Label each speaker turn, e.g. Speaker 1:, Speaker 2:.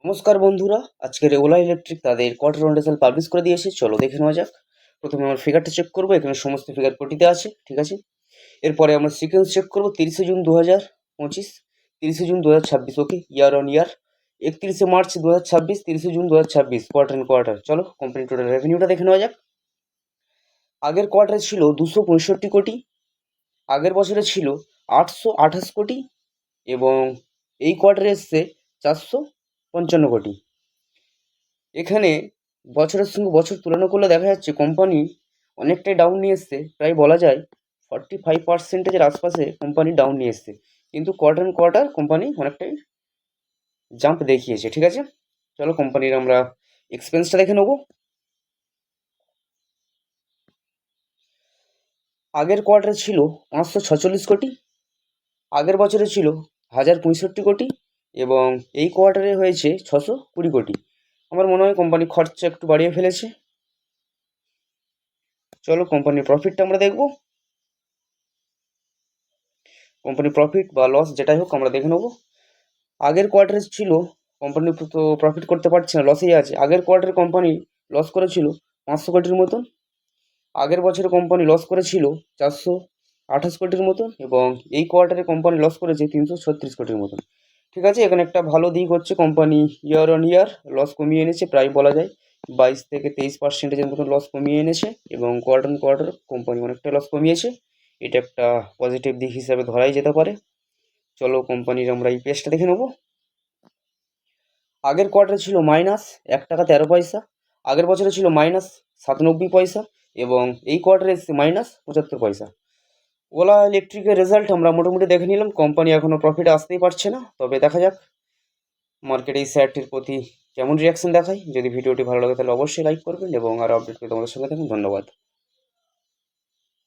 Speaker 1: নমস্কার বন্ধুরা, আজকের ওলা ইলেকট্রিক তাদের কোয়ার্টার ওয়ান রেজাল্ট পাবলিশ করে দিয়েছে। চলো দেখে নেওয়া যাক। প্রথমে আমরা ফিগারটা চেক করবো, এখানে সমস্ত ফিগার পটিতে আছে, ঠিক আছে। এরপরে আমরা সিকোয়েন্স চেক করবো, 30শে জুন 2025, 30শে June 2026, okay, year on year, 31শে মার্চ 2026, 30শে জুন 2026, কোয়ার্টার অ্যান্ড কোয়ার্টার। চলো কোম্পানি টোটাল রেভিনিউটা দেখে নেওয়া যাক। আগের কোয়ার্টারে ছিল 265 কোটি, আগের বছরে ছিল 828 কোটি এবং এই কোয়ার্টারে এসছে 455 কোটি। এখানে বছরের সঙ্গে বছর তুলনা করলে দেখা যাচ্ছে কোম্পানি অনেকটাই ডাউন নিয়ে এসছে, প্রায় বলা যায় 45%-এর আশপাশে কোম্পানি ডাউন নিয়ে এসছে, কিন্তু কোয়ার্টার অ্যান্ড কোয়ার্টার কোম্পানি অনেকটাই জাম্প দেখিয়েছে, ঠিক আছে। চলো কোম্পানির আমরা এক্সপেন্সটা দেখে নেবো। আগের কোয়ার্টারে ছিল 546 কোটি, আগের বছরে ছিল 1065 কোটি এবং এই কোয়ার্টারে হয়েছে 620 কোটি। আমার মনে হয় কোম্পানি খরচা একটু বাড়িয়ে ফেলেছে। চলো কোম্পানির প্রফিটটা আমরা দেখব। কোম্পানির প্রফিট বা লস যেটাই হোক আমরা দেখে নেবো। আগের কোয়ার্টারে ছিল কোম্পানি তো প্রফিট করতে পারছে না, লসেই আছে। আগের কোয়ার্টারে কোম্পানি লস করেছিল 500 কোটির মতন, আগের বছরে কোম্পানি লস করেছিল 428 কোটির মতন এবং এই কোয়ার্টারে কোম্পানি লস করেছে 336 কোটির মতন, ঠিক আছে। এখানে একটা ভালো দিক হচ্ছে company year on year loss কমিয়ে এনেছে, প্রায় বলা যায় 22-23%-এর মতন লস কমিয়ে এনেছে এবং কোয়ার্টার অন কোয়ার্টার কোম্পানি অনেকটা লস কমিয়েছে। এটা একটা পজিটিভ দিক হিসাবে ধরাই যেতে পারে। চলো কোম্পানির আমরা এই পেজটা দেখে নেবো। আগের কোয়ার্টারে ছিল -1 টাকা 13 পয়সা, আগের বছরে ছিল -97 পয়সা এবং এই কোয়ার্টারে এসেছে -75 পয়সা। ওলা ইলেকট্রিকের রেজাল্ট আমরা মোটামুটি দেখে নিলাম। কোম্পানি এখনও প্রফিটে আসতেই পারছে না, তবে দেখা যাক মার্কেটে এই শেয়ারটির প্রতি কেমন রিয়াকশন দেখায়। যদি ভিডিওটি ভালো লাগে তাহলে অবশ্যই লাইক করবেন এবং আরও আপডেট পেতে আমাদের সঙ্গে থাকুন। ধন্যবাদ।